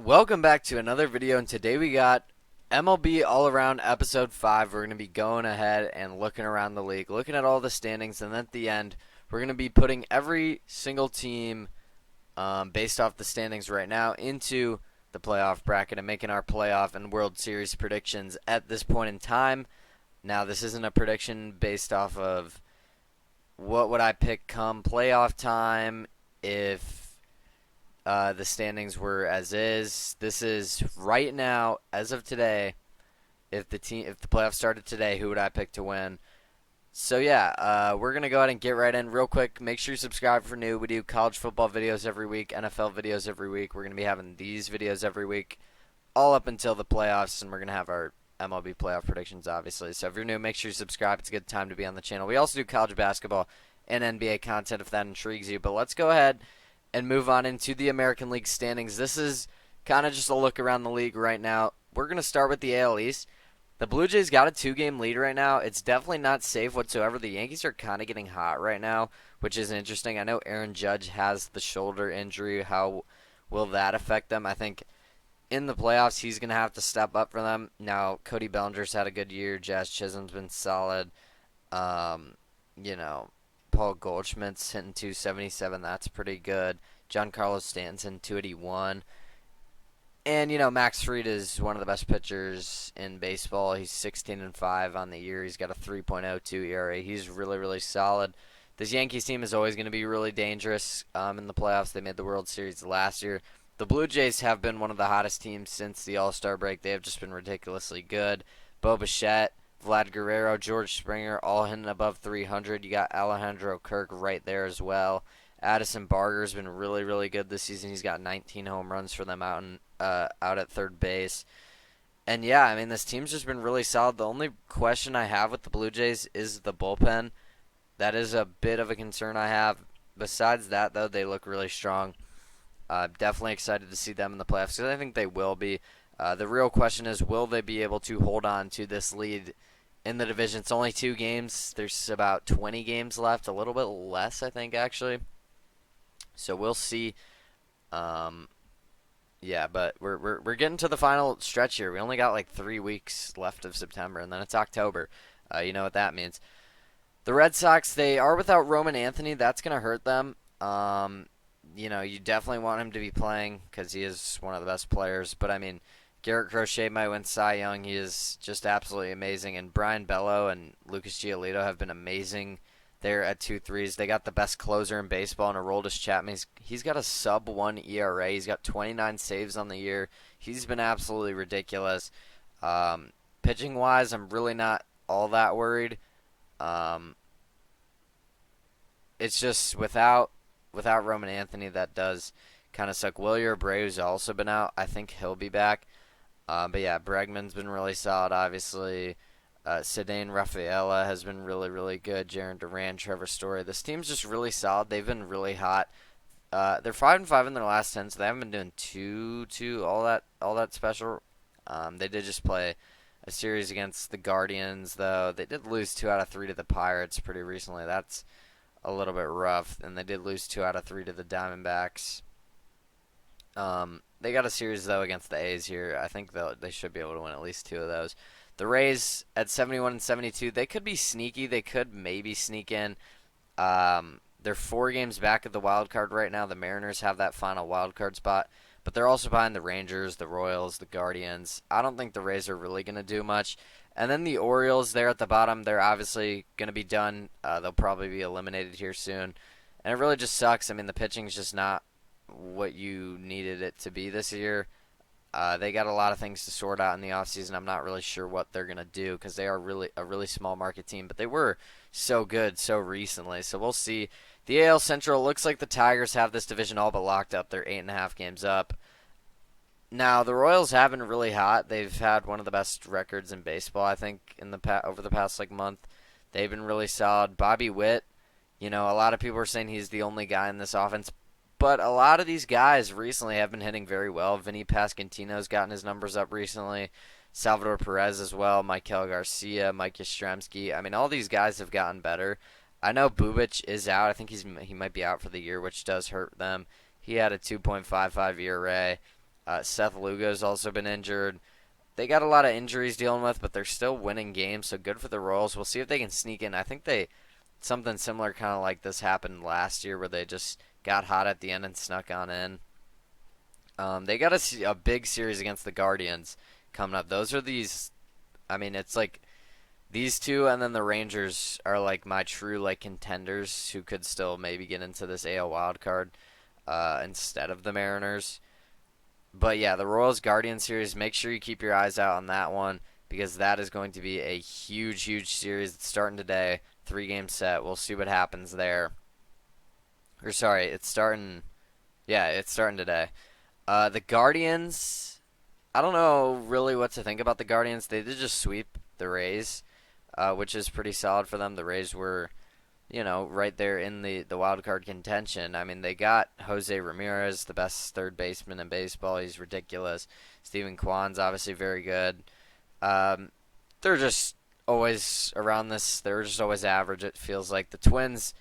Welcome back to another video, and today we got MLB All Around Episode 5. We're going to be going ahead and looking around the league, looking at all the standings, and then at the end, we're going to be putting every single team based off the standings right now into the playoff bracket and making our playoff and World Series predictions at this point in time. Now, this isn't a prediction based off of what would I pick come playoff time if the standings were as is. This is right now, as of today. If the playoffs started today, who would I pick to win? So yeah, we're gonna go ahead and get right in real quick. Make sure you subscribe for new. We do college football videos every week, NFL videos every week. We're gonna be having these videos every week, all up until the playoffs, and we're gonna have our MLB playoff predictions, obviously. So if you're new, make sure you subscribe. It's a good time to be on the channel. We also do college basketball and NBA content if that intrigues you. But let's go ahead and move on into the American League standings. This is kind of just a look around the league right now. We're going to start with the AL East. The Blue Jays got a 2-game lead right now. It's definitely not safe whatsoever. The Yankees are kind of getting hot right now, which is interesting. I know Aaron Judge has the shoulder injury. How will that affect them? I think in the playoffs he's going to have to step up for them. Now, Cody Bellinger's had a good year. Jazz Chisholm's been solid. Um, you know, Paul Goldschmidt's hitting 277. That's pretty good. Giancarlo Stanton's hitting 281. And, Max Fried is one of the best pitchers in baseball. He's 16-5 on the year. He's got a 3.02 ERA. He's really, really solid. This Yankees team is always going to be really dangerous in the playoffs. They made the World Series last year. The Blue Jays have been one of the hottest teams since the All-Star break. They have just been ridiculously good. Bo Bichette, Vlad Guerrero, George Springer, all hitting above 300. You got Alejandro Kirk right there as well. Addison Barger's been really, really good this season. He's got 19 home runs for them out at third base. And yeah, I mean, this team's just been really solid. The only question I have with the Blue Jays is the bullpen. That is a bit of a concern I have. Besides that, though, they look really strong. Definitely excited to see them in the playoffs because I think they will be. The real question is, will they be able to hold on to this lead in the division? It's only 2 games. There's about 20 games left, a little bit less, I think, actually. So we'll see. Yeah, but we're getting to the final stretch here. We only got like 3 weeks left of September, and then it's October. You know what that means. The Red Sox, they are without Roman Anthony. That's going to hurt them. You definitely want him to be playing because he is one of the best players. But, I mean, Garrett Crochet might win Cy Young. He is just absolutely amazing. And Brian Bello and Lucas Giolito have been amazing there at 2-3s. They got the best closer in baseball in Aroldis Chapman. He's got a sub-1 ERA. He's got 29 saves on the year. He's been absolutely ridiculous. Pitching-wise, I'm really not all that worried. It's just without Roman Anthony, that does kind of suck. Wilyer Abreu's also been out. I think he'll be back. But yeah, Bregman's been really solid, obviously. Cedane Rafaela has been really, really good. Jarren Duran, Trevor Story. This team's just really solid. They've been really hot. They're 5-5 in their last 10, so they haven't been doing too all that special. They did just play a series against the Guardians, though. They did lose 2 out of 3 to the Pirates pretty recently. That's a little bit rough, and they did lose 2 out of 3 to the Diamondbacks. They got a series, though, against the A's here. I think they should be able to win at least 2 of those. The Rays at 71-72, they could be sneaky. They could maybe sneak in. They're 4 games back of the wild card right now. The Mariners have that final wild card spot, but they're also behind the Rangers, the Royals, the Guardians. I don't think the Rays are really going to do much. And then the Orioles there at the bottom, they're obviously going to be done. They'll probably be eliminated here soon. And it really just sucks. I mean, the pitching's just not what you needed it to be this year. They got a lot of things to sort out in the offseason. I'm not really sure what they're going to do because they are a really small market team. But they were so good so recently. So we'll see. The AL Central looks like the Tigers have this division all but locked up. They're 8.5 games up. Now, the Royals have been really hot. They've had one of the best records in baseball, I think, over the past month. They've been really solid. Bobby Witt, a lot of people are saying he's the only guy in this offense. But a lot of these guys recently have been hitting very well. Vinny Pasquantino's gotten his numbers up recently. Salvador Perez as well. Maikel Garcia, Mike Yastrzemski. I mean, all these guys have gotten better. I know Bubic is out. I think he might be out for the year, which does hurt them. He had a 2.55 ERA. Seth Lugo's also been injured. They got a lot of injuries dealing with, but they're still winning games, so good for the Royals. We'll see if they can sneak in. I think something similar kind of like this happened last year where they just got hot at the end and snuck on in. They got a big series against the Guardians coming up. Those are these. I mean, it's like these two, and then the Rangers are like my true like contenders who could still maybe get into this AL wild card instead of the Mariners. But yeah, the Royals Guardians series. Make sure you keep your eyes out on that one because that is going to be a huge, huge series. It's starting today, 3-game set. We'll see what happens there. Or sorry, it's starting. Yeah, it's starting today. The Guardians. I don't know really what to think about the Guardians. They did just sweep the Rays, which is pretty solid for them. The Rays were, right there in the wild card contention. I mean, they got Jose Ramirez, the best third baseman in baseball. He's ridiculous. Steven Kwan's obviously very good. They're just always around this. They're just always average. It feels like the Twins.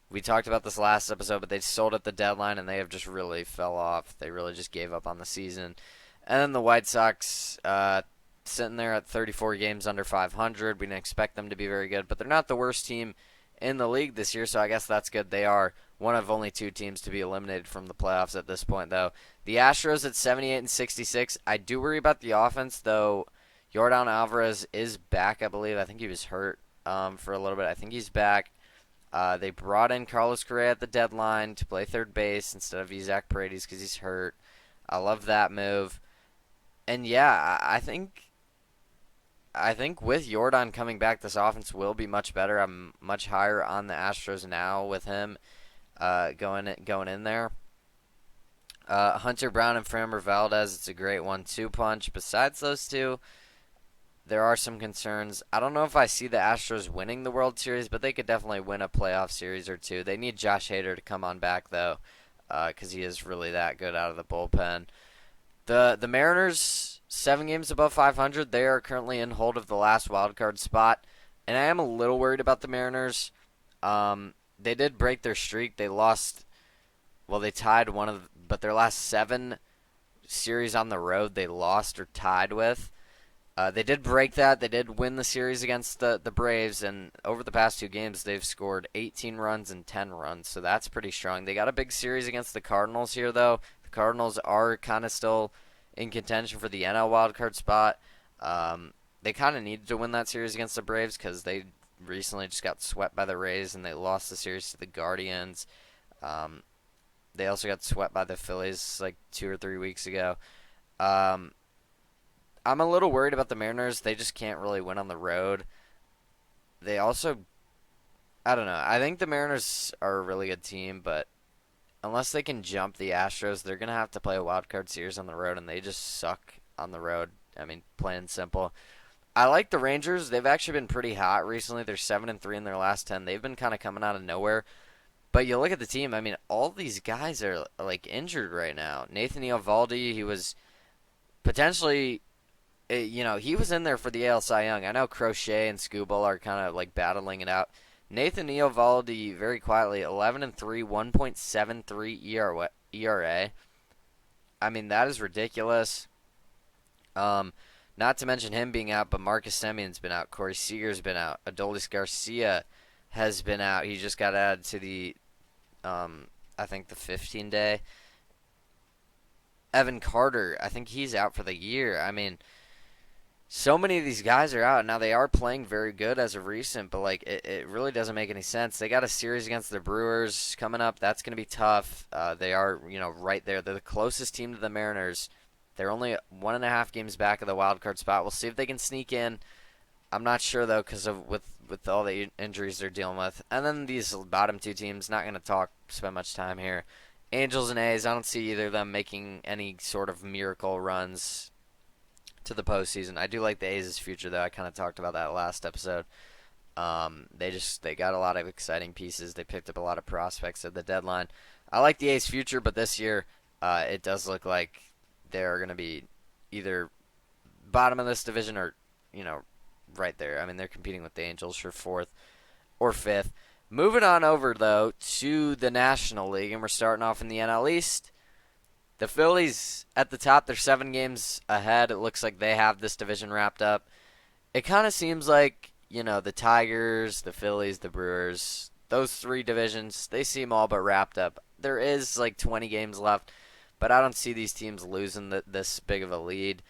We talked about this last episode, but they sold at the deadline, and they have just really fell off. They really just gave up on the season. And then the White Sox, sitting there at 34 games under 500. We didn't expect them to be very good, but they're not the worst team in the league this year, so I guess that's good. They are one of only 2 teams to be eliminated from the playoffs at this point, though. The Astros at 78 and 66. I do worry about the offense, though. Yordan Alvarez is back, I believe. I think he was hurt for a little bit. I think he's back. They brought in Carlos Correa at the deadline to play third base instead of Isaac Paredes because he's hurt. I love that move. And yeah, I think with Yordan coming back, this offense will be much better. I'm much higher on the Astros now with him going in there. Hunter Brown and Framber Valdez, it's a great 1-2 punch. Besides those two, there are some concerns. I don't know if I see the Astros winning the World Series, but they could definitely win a playoff series or two. They need Josh Hader to come on back, though, because he is really that good out of the bullpen. The Mariners, 7 games above 500. They are currently in hold of the last wild card spot, and I am a little worried about the Mariners. They did break their streak. They lost, they tied but their last 7 series on the road they lost or tied with. They did break that. They did win the series against the Braves, and over the past 2 games, they've scored 18 runs and 10 runs, so that's pretty strong. They got a big series against the Cardinals here, though. The Cardinals are kind of still in contention for the NL wildcard spot. They kind of needed to win that series against the Braves because they recently just got swept by the Rays, and they lost the series to the Guardians. They also got swept by the Phillies like 2 or 3 weeks ago. I'm a little worried about the Mariners. They just can't really win on the road. They also, I don't know. I think the Mariners are a really good team, but unless they can jump the Astros, they're going to have to play a wild card series on the road, and they just suck on the road. I mean, plain and simple. I like the Rangers. They've actually been pretty hot recently. They're 7-3 in their last 10. They've been kind of coming out of nowhere. But you look at the team, I mean, all these guys are like injured right now. Nathan Eovaldi, he was potentially, he was in there for the AL Cy Young. I know Crochet and Skubal are kind of like battling it out. Nathan Eovaldi, very quietly, 11-3, 1.73 ERA. I mean, that is ridiculous. Not to mention him being out, but Marcus Semion's been out. Corey Seager's been out. Adolis Garcia has been out. He just got added to the, I think, the 15-day. Evan Carter, I think he's out for the year. I mean, so many of these guys are out. Now, they are playing very good as of recent, but like it really doesn't make any sense. They got a series against the Brewers coming up. That's going to be tough. They are, right there. They're the closest team to the Mariners. They're only 1.5 games back of the wild card spot. We'll see if they can sneak in. I'm not sure, though, because of with all the injuries they're dealing with. And then these bottom 2 teams, not going to spend much time here. Angels and A's, I don't see either of them making any sort of miracle runs to the postseason. I do like the A's' future, though. I kind of talked about that last episode. They got a lot of exciting pieces. They picked up a lot of prospects at the deadline. I like the A's' future, but this year it does look like they're going to be either bottom of this division or, right there. I mean, they're competing with the Angels for 4th or 5th. Moving on over, though, to the National League, and we're starting off in the NL East. The Phillies at the top, they're 7 games ahead. It looks like they have this division wrapped up. It kind of seems like, the Tigers, the Phillies, the Brewers, those three divisions, they seem all but wrapped up. There is like 20 games left, but I don't see these teams losing this big of a lead.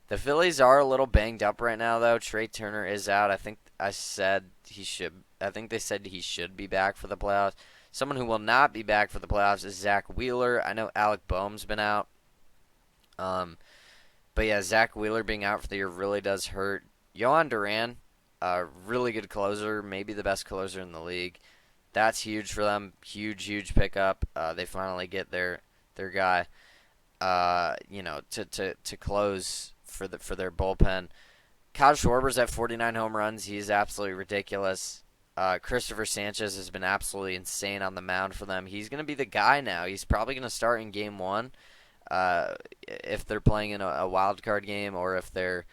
The Phillies are a little banged up right now, though. Trey Turner is out. I think I said he should. I think they said he should be back for the playoffs. Someone who will not be back for the playoffs is Zach Wheeler. I know Alec Boehm's been out. But yeah, Zach Wheeler being out for the year really does hurt. Yohan Duran, a really good closer, maybe the best closer in the league. That's huge for them. Huge pickup. They finally get their guy, to close for their bullpen. Kyle Schwarber's at 49 home runs. He's absolutely ridiculous. Christopher Sanchez has been absolutely insane on the mound for them. He's going to be the guy now. He's probably going to start in Game 1 if they're playing in a wild card game, or if they're,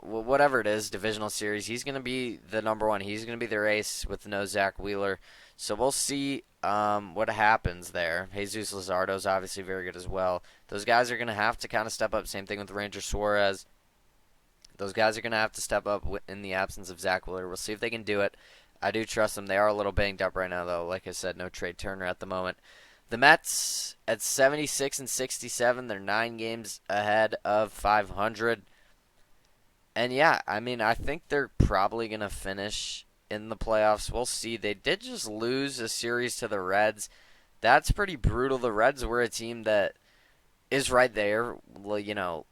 whatever it is, divisional series. He's going to be the number one. He's going to be their ace with no Zach Wheeler. So we'll see what happens there. Jesus Luzardo's obviously very good as well. Those guys are going to have to kind of step up. Same thing with Ranger Suarez. Those guys are going to have to step up in the absence of Zach Wheeler. We'll see if they can do it. I do trust them. They are a little banged up right now, though. Like I said, no Trey Turner at the moment. The Mets at 76 and 67. They're 9 games ahead of 500. And yeah, I think they're probably going to finish in the playoffs. We'll see. They did just lose a series to the Reds. That's pretty brutal. The Reds were a team that is right there. Well,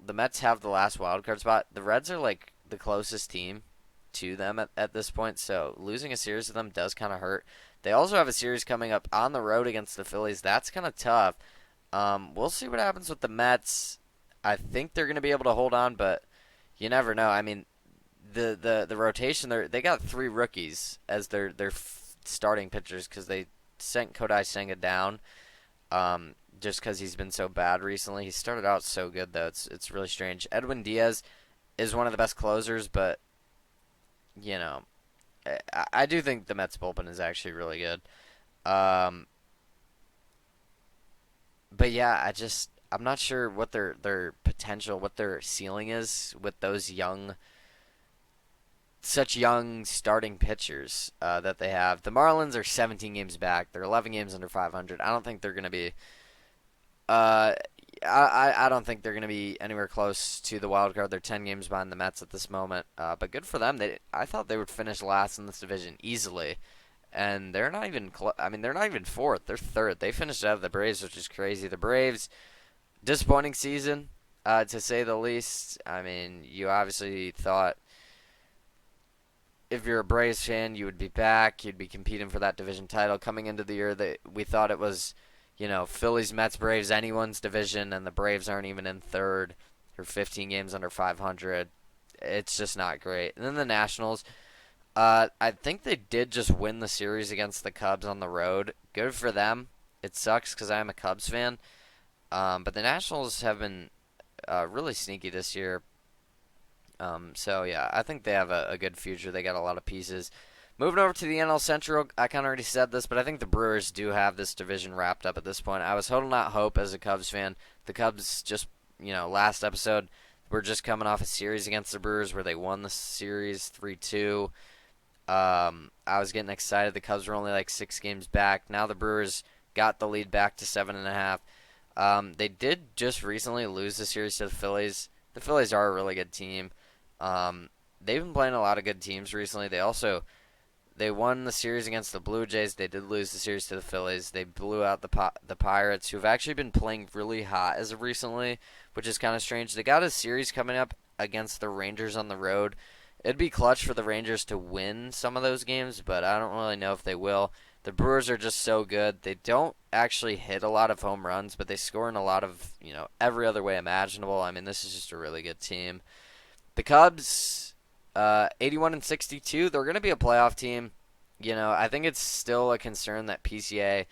the Mets have the last wild card spot. The Reds are like the closest team to them at this point, so losing a series to them does kind of hurt. They also have a series coming up on the road against the Phillies. That's kind of tough. We'll see what happens with the Mets. I think they're going to be able to hold on, but you never know. The rotation, they got 3 rookies as their starting pitchers because they sent Kodai Senga down. Just because he's been so bad recently. He started out so good, though. It's really strange. Edwin Diaz is one of the best closers, but, I do think the Mets bullpen is actually really good. But, yeah, I'm not sure what their potential, what their ceiling is with those such young starting pitchers that they have. The Marlins are 17 games back. They're 11 games under 500. I don't think they're going to be I don't think they're going to be anywhere close to the wild card. They're 10 games behind the Mets at this moment. But good for them. I thought they would finish last in this division easily, and they're not even. They're not even fourth. They're third. They finished out of the Braves, which is crazy. The Braves, disappointing season, to say the least. You obviously thought if you're a Braves fan, you would be back. You'd be competing for that division title coming into the year. That we thought it was. Phillies, Mets, Braves, anyone's division, and the Braves aren't even in third. They're 15 games under 500. It's just not great. And then the Nationals, I think they did just win the series against the Cubs on the road. Good for them. It sucks because I am a Cubs fan. But the Nationals have been really sneaky this year. So, yeah, I think they have a good future. They got a lot of pieces. Moving over to the NL Central, I kind of already said this, but I think the Brewers do have this division wrapped up at this point. I was holding out hope as a Cubs fan. The Cubs just, last episode, were just coming off a series against the Brewers where they won the series 3-2. I was getting excited. The Cubs were only like 6 games back. Now the Brewers got the lead back to 7.5. They did just recently lose the series to the Phillies. The Phillies are a really good team. They've been playing a lot of good teams recently. They won the series against the Blue Jays. They did lose the series to the Phillies. They blew out the Pirates, who have actually been playing really hot as of recently, which is kind of strange. They got a series coming up against the Rangers on the road. It'd be clutch for the Rangers to win some of those games, but I don't really know if they will. The Brewers are just so good. They don't actually hit a lot of home runs, but they score in a lot of, every other way imaginable. This is just a really good team. The Cubs, 81 and 62, they're going to be a playoff team. I think it's still a concern that PCA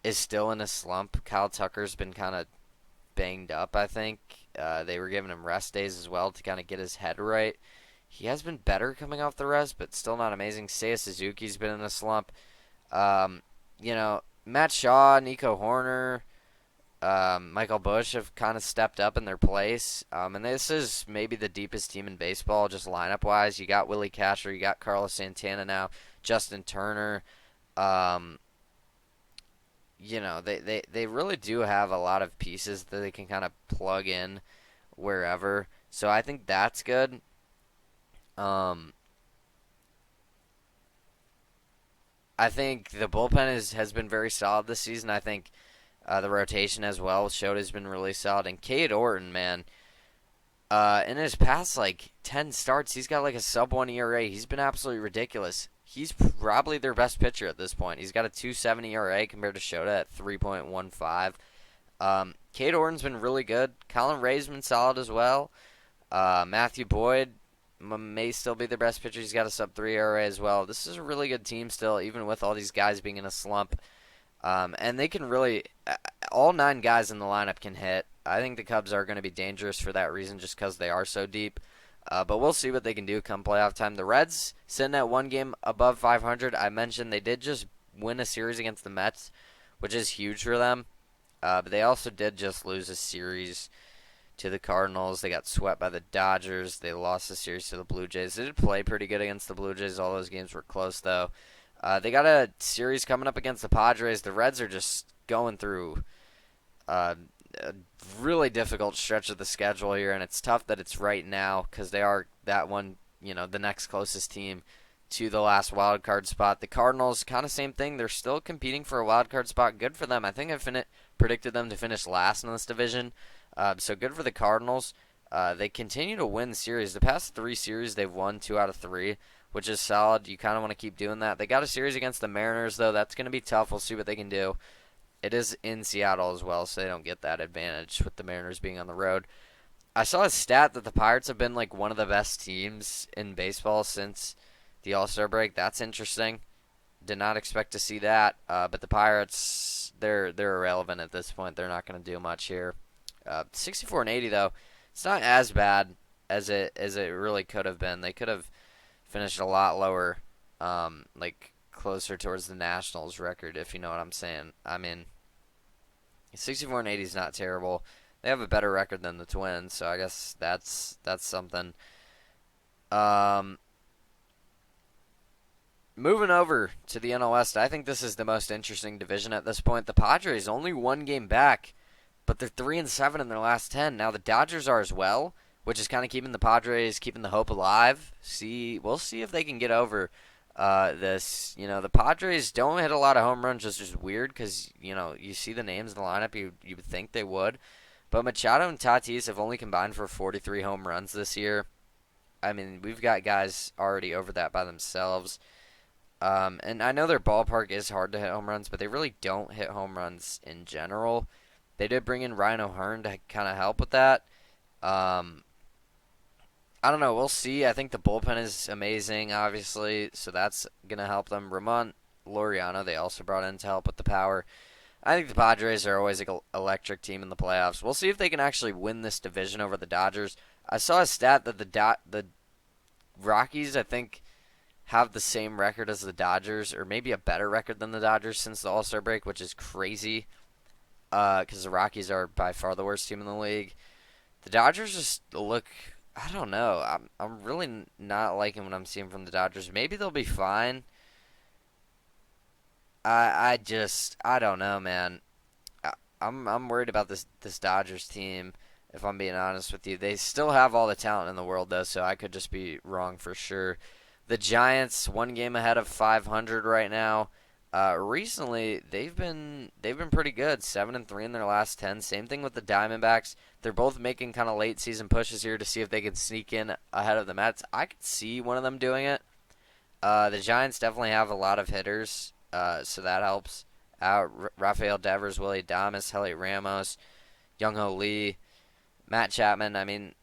is still in a slump. Kyle Tucker's been kind of banged up, I think. They were giving him rest days as well to kind of get his head right. He has been better coming off the rest, but still not amazing. Seiya Suzuki's been in a slump. Matt Shaw, Nico Horner, Michael Bush have kind of stepped up in their place. And this is maybe the deepest team in baseball, just lineup wise. You got Willie Castro, you got Carlos Santana now, Justin Turner. Um, they really do have a lot of pieces that they can kind of plug in wherever. So I think that's good. Um, I think the bullpen has been very solid this season. I think the rotation as well showed has been really solid. And Cade Orton, man, in his past like 10 starts, he's got like a sub 1 ERA. He's been absolutely ridiculous. He's probably their best pitcher at this point. He's got a 2.70 ERA compared to Shota at 3.15. Cade Orton's been really good. Colin Ray's been solid as well. Matthew Boyd may still be their best pitcher. He's got a sub 3 ERA as well. This is a really good team still, even with all these guys being in a slump. And they can really, all 9 guys in the lineup can hit. I think the Cubs are going to be dangerous for that reason just because they are so deep. But we'll see what they can do come playoff time. The Reds sitting at 1 game above 500. I mentioned they did just win a series against the Mets, which is huge for them. But they also did just lose a series to the Cardinals. They got swept by the Dodgers. They lost a series to the Blue Jays. They did play pretty good against the Blue Jays. All those games were close, though. They got a series coming up against the Padres. The Reds are just going through a really difficult stretch of the schedule here, and it's tough that it's right now because they are that one, the next closest team to the last wild card spot. The Cardinals, kind of same thing. They're still competing for a wild card spot. Good for them. I think I predicted them to finish last in this division, so good for the Cardinals. They continue to win series. The past 3 series, they've won 2 out of 3, which is solid. You kind of want to keep doing that. They got a series against the Mariners, though. That's going to be tough. We'll see what they can do. It is in Seattle as well, so they don't get that advantage with the Mariners being on the road. I saw a stat that the Pirates have been like one of the best teams in baseball since the All-Star break. That's interesting. Did not expect to see that. But the Pirates, they're irrelevant at this point. They're not going to do much here. 64 and 80 though, it's not as bad as it really could have been. They could have finished a lot lower, like closer towards the Nationals record, if you know what I'm saying. I mean, 64 and 80 is not terrible. They have a better record than the Twins, so I guess that's something. Moving over to the NL West, I think this is the most interesting division at this point. The Padres only 1 game back, but they're 3-7 in their last 10. Now the Dodgers are as well, which is kind of keeping the Padres, keeping the hope alive. We'll see if they can get over this. The Padres don't hit a lot of home runs, which is weird because you see the names in the lineup, you would think they would. But Machado and Tatis have only combined for 43 home runs this year. I mean, we've got guys already over that by themselves. And I know their ballpark is hard to hit home runs, but they really don't hit home runs in general. They did bring in Ryan O'Hearn to kind of help with that. I don't know. We'll see. I think the bullpen is amazing, obviously, so that's going to help them. Ramon Laureano, they also brought in to help with the power. I think the Padres are always an electric team in the playoffs. We'll see if they can actually win this division over the Dodgers. I saw a stat that the Rockies, I think, have the same record as the Dodgers, or maybe a better record than the Dodgers since the All-Star break, which is crazy because the Rockies are by far the worst team in the league. The Dodgers just look, I don't know. I'm really not liking what I'm seeing from the Dodgers. Maybe they'll be fine. I don't know, man. I'm worried about this Dodgers team, if I'm being honest with you. They still have all the talent in the world, though, so I could just be wrong for sure. The Giants, 1 game ahead of 500 right now. Recently, they've been pretty good, 7-3 in their last 10. Same thing with the Diamondbacks. They're both making kind of late season pushes here to see if they can sneak in ahead of the Mets. I could see one of them doing it. The Giants definitely have a lot of hitters, so that helps out. Rafael Devers, Willie Adames, Heliot Ramos, Young-Ho Lee, Matt Chapman. I mean,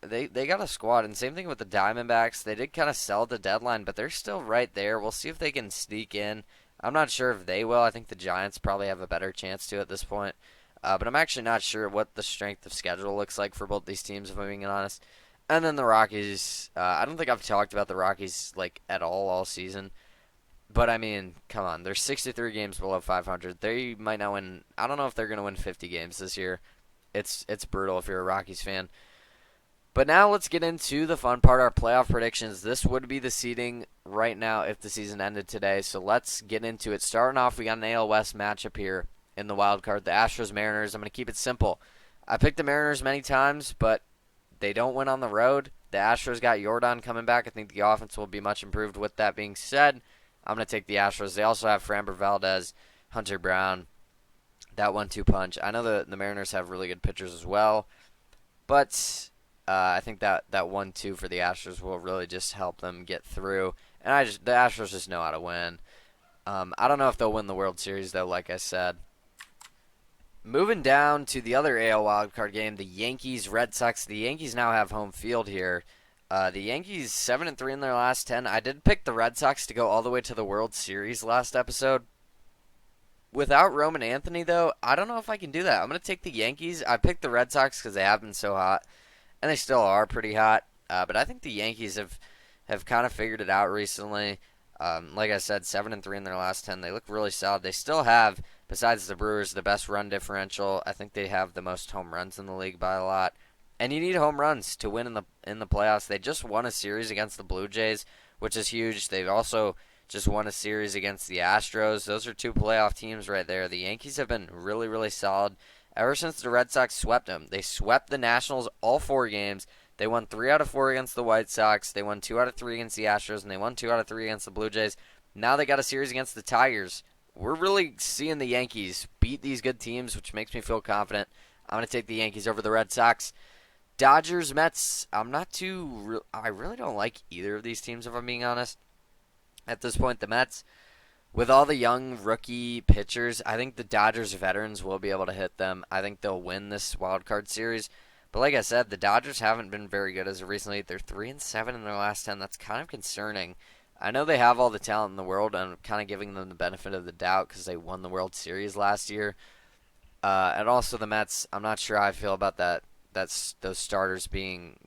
they got a squad, and same thing with the Diamondbacks. They did kind of sell at the deadline, but they're still right there. We'll see if they can sneak in. I'm not sure if they will. I think the Giants probably have a better chance to at this point. But I'm actually not sure what the strength of schedule looks like for both these teams, if I'm being honest. And then the Rockies. I don't think I've talked about the Rockies like at all season. But I mean, come on, they're 63 games below 500. They might not win. I don't know if they're going to win 50 games this year. It's brutal if you're a Rockies fan. But now let's get into the fun part, our playoff predictions. This would be the seeding right now if the season ended today. So let's get into it. Starting off, we got an AL West matchup here in the wild card. The Astros-Mariners. I'm going to keep it simple. I picked the Mariners many times, but they don't win on the road. The Astros got Jordan coming back. I think the offense will be much improved. With that being said, I'm going to take the Astros. They also have Framber Valdez, Hunter Brown, that 1-2 punch. I know the Mariners have really good pitchers as well, but I think that 1-2 for the Astros will really just help them get through. And the Astros just know how to win. I don't know if they'll win the World Series, though, like I said. Moving down to the other AL wildcard game, the Yankees-Red Sox. The Yankees now have home field here. The Yankees 7-3 in their last 10. I did pick the Red Sox to go all the way to the World Series last episode. Without Roman Anthony, though, I don't know if I can do that. I'm going to take the Yankees. I picked the Red Sox because they have been so hot, and they still are pretty hot. But I think the Yankees have kind of figured it out recently. Like I said, 7-3 in their last 10. They look really solid. They still have, besides the Brewers, the best run differential. I think they have the most home runs in the league by a lot. And you need home runs to win in the playoffs. They just won a series against the Blue Jays, which is huge. They've also just won a series against the Astros. Those are two playoff teams right there. The Yankees have been really, really solid ever since the Red Sox swept them. They swept the Nationals all 4 games. They won 3 out of 4 against the White Sox. They won 2 out of 3 against the Astros, and they won 2 out of 3 against the Blue Jays. Now they got a series against the Tigers. We're really seeing the Yankees beat these good teams, which makes me feel confident. I'm going to take the Yankees over the Red Sox. Dodgers, Mets. I really don't like either of these teams, if I'm being honest. At this point, the Mets, with all the young rookie pitchers, I think the Dodgers veterans will be able to hit them. I think they'll win this wild card series. But like I said, the Dodgers haven't been very good as of recently. They're 3-7 in their last 10. That's kind of concerning. I know they have all the talent in the world, and I'm kind of giving them the benefit of the doubt because they won the World Series last year. And also the Mets, I'm not sure how I feel about that. That's those starters being,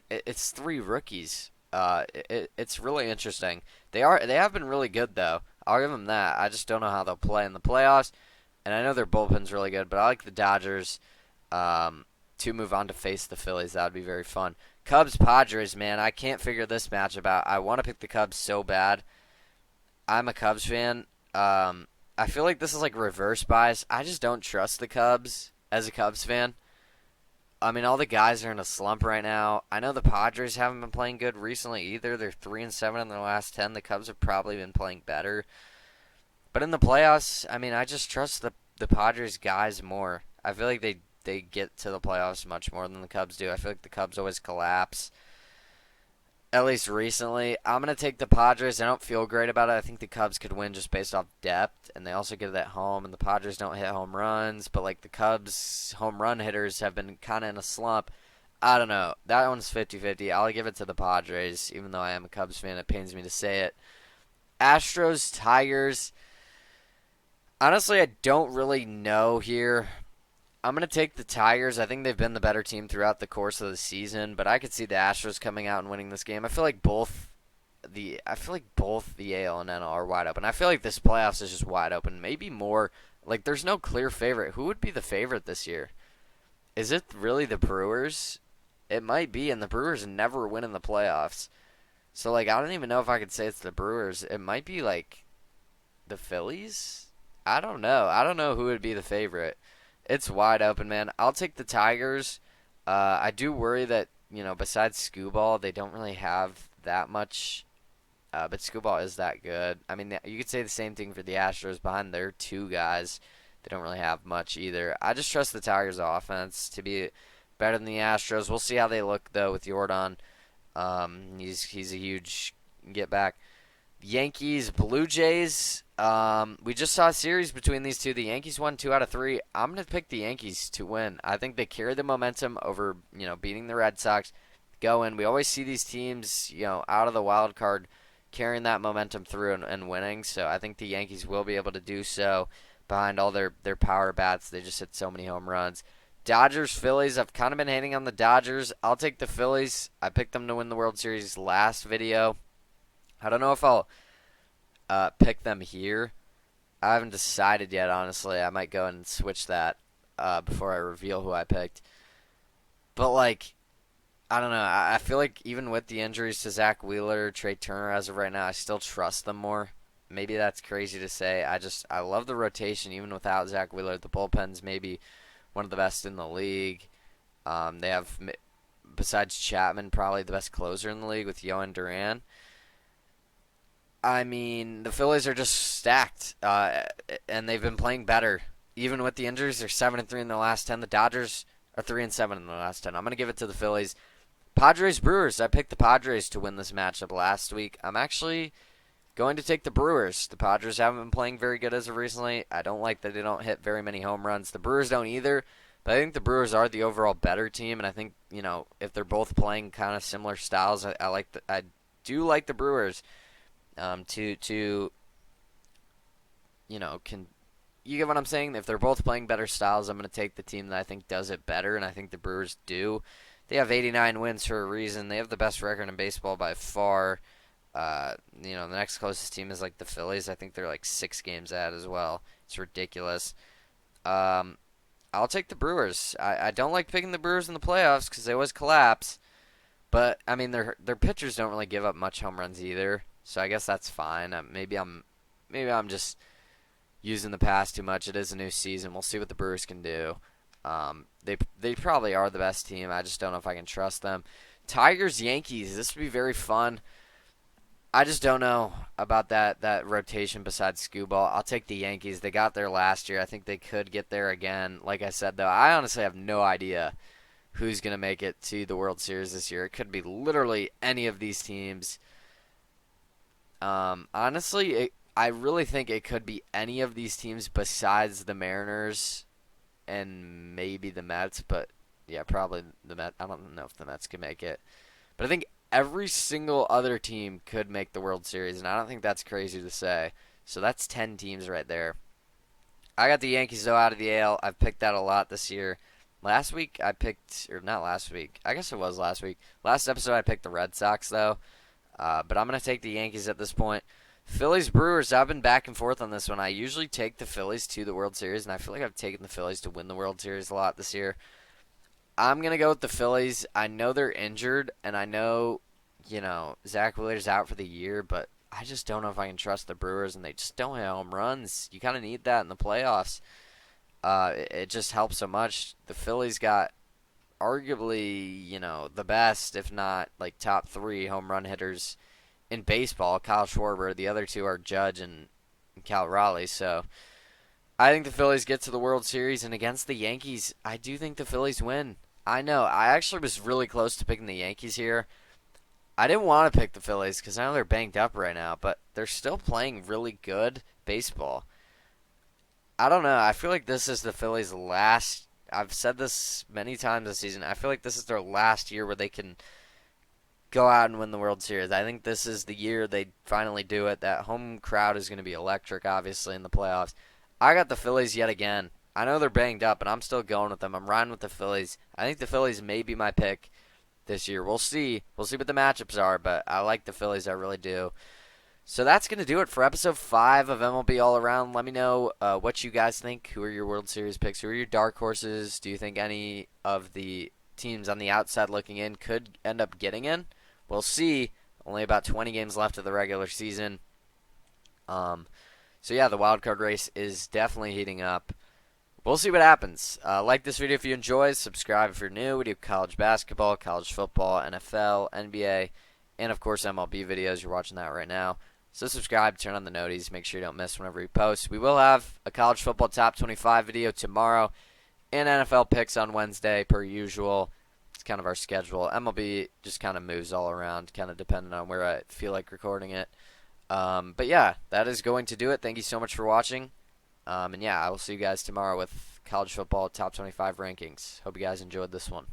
it's 3 rookies. It's really interesting. They have been really good though. I'll give them that. I just don't know how they'll play in the playoffs. And I know their bullpen's really good, but I like the Dodgers to move on to face the Phillies. That would be very fun. Cubs Padres, man, I can't figure this matchup out. I want to pick the Cubs so bad. I'm a Cubs fan. I feel like this is like reverse bias. I just don't trust the Cubs as a Cubs fan. I mean, all the guys are in a slump right now. I know the Padres haven't been playing good recently either. They're 3-7 in their last 10. The Cubs have probably been playing better. But in the playoffs, I mean, I just trust the Padres guys more. I feel like they get to the playoffs much more than the Cubs do. I feel like the Cubs always collapse. At least recently. I'm going to take the Padres. I don't feel great about it. I think the Cubs could win just based off depth, and they also get it at home, and the Padres don't hit home runs, but like the Cubs home run hitters have been kind of in a slump. I don't know. That one's 50-50. I'll give it to the Padres, even though I am a Cubs fan. It pains me to say it. Astros, Tigers. Honestly, I don't really know here. I'm going to take the Tigers. I think they've been the better team throughout the course of the season, but I could see the Astros coming out and winning this game. I feel like both the AL and NL are wide open. I feel like this playoffs is just wide open. Maybe more like there's no clear favorite. Who would be the favorite this year? Is it really the Brewers? It might be, and the Brewers never win in the playoffs. So like I don't even know if I could say it's the Brewers. It might be like the Phillies? I don't know. I don't know who would be the favorite. It's wide open, man. I'll take the Tigers. I do worry that, besides Scooball, they don't really have that much. But Scooball is that good. I mean, you could say the same thing for the Astros. Behind their 2 guys, they don't really have much either. I just trust the Tigers' offense to be better than the Astros. We'll see how they look, though, with Jordan. He's a huge get back. Yankees, Blue Jays. We just saw a series between these two. The Yankees won 2 out of 3. I'm going to pick the Yankees to win. I think they carry the momentum over, beating the Red Sox. We always see these teams, out of the wild card carrying that momentum through and winning. So I think the Yankees will be able to do so behind all their power bats. They just hit so many home runs. Dodgers, Phillies. I've kind of been hating on the Dodgers. I'll take the Phillies. I picked them to win the World Series last video. I don't know if pick them here. I haven't decided yet, honestly. I might go and switch that before I reveal who I picked. But, like, I don't know. I feel like even with the injuries to Zach Wheeler, Trey Turner as of right now, I still trust them more. Maybe that's crazy to say. I love the rotation even without Zach Wheeler. The bullpen's maybe one of the best in the league. They have, besides Chapman, probably the best closer in the league with Yohan Duran. I mean, the Phillies are just stacked, and they've been playing better. Even with the injuries, they're 7-3 in the last 10. The Dodgers are 3-7 in the last 10. I'm gonna give it to the Phillies. Padres Brewers. I picked the Padres to win this matchup last week. I'm actually going to take the Brewers. The Padres haven't been playing very good as of recently. I don't like that they don't hit very many home runs. The Brewers don't either. But I think the Brewers are the overall better team, and I think if they're both playing kind of similar styles, I do like the Brewers. To can you get what I'm saying? If they're both playing better styles, I'm going to take the team that I think does it better, and I think the Brewers do. They have 89 wins for a reason. They have the best record in baseball by far. The next closest team is like the Phillies. I think they're like 6 games out as well. It's ridiculous. I'll take the Brewers. I don't like picking the Brewers in the playoffs because they always collapse. But I mean, their pitchers don't really give up much home runs either. So I guess that's fine. Maybe I'm just using the past too much. It is a new season. We'll see what the Brewers can do. They probably are the best team. I just don't know if I can trust them. Tigers Yankees. This would be very fun. I just don't know about that rotation besides Skubal. I'll take the Yankees. They got there last year. I think they could get there again. Like I said, though, I honestly have no idea who's going to make it to the World Series this year. It could be literally any of these teams. Honestly, I really think it could be any of these teams besides the Mariners and maybe the Mets. But, yeah, probably the Mets. I don't know if the Mets can make it. But I think every single other team could make the World Series, and I don't think that's crazy to say. So that's 10 teams right there. I got the Yankees, though, out of the AL. I've picked that a lot this year. Last week I picked, or not last week, I guess it was last week. Last episode I picked the Red Sox, though. But I'm going to take the Yankees at this point. Phillies Brewers, I've been back and forth on this one. I usually take the Phillies to the World Series, and I feel like I've taken the Phillies to win the World Series a lot this year. I'm going to go with the Phillies. I know they're injured, and I know, Zach Wheeler's out for the year, but I just don't know if I can trust the Brewers, and they just don't hit home runs. You kind of need that in the playoffs. It just helps so much. The Phillies got arguably, the best, if not like top 3 home run hitters in baseball. Kyle Schwarber. The other 2 are Judge and Cal Raleigh. So I think the Phillies get to the World Series, and against the Yankees, I do think the Phillies win. I know. I actually was really close to picking the Yankees here. I didn't want to pick the Phillies because I know they're banged up right now, but they're still playing really good baseball. I don't know. I feel like this is the Phillies' last. I've said this many times this season. I feel like this is their last year where they can go out and win the World Series. I think this is the year they finally do it. That home crowd is going to be electric, obviously, in the playoffs. I got the Phillies yet again. I know they're banged up, but I'm still going with them. I'm riding with the Phillies. I think the Phillies may be my pick this year. We'll see. We'll see what the matchups are, but I like the Phillies. I really do. So that's going to do it for episode 5 of MLB All Around. Let me know what you guys think. Who are your World Series picks? Who are your dark horses? Do you think any of the teams on the outside looking in could end up getting in? We'll see. Only about 20 games left of the regular season. So yeah, the wild card race is definitely heating up. We'll see what happens. Like this video if you enjoyed. Subscribe if you're new. We do college basketball, college football, NFL, NBA, and of course MLB videos. You're watching that right now. So subscribe, turn on the noties, make sure you don't miss whenever we post. We will have a college football top 25 video tomorrow and NFL picks on Wednesday per usual. It's kind of our schedule. MLB just kind of moves all around, kind of depending on where I feel like recording it. But yeah, that is going to do it. Thank you so much for watching. And yeah, I will see you guys tomorrow with college football top 25 rankings. Hope you guys enjoyed this one.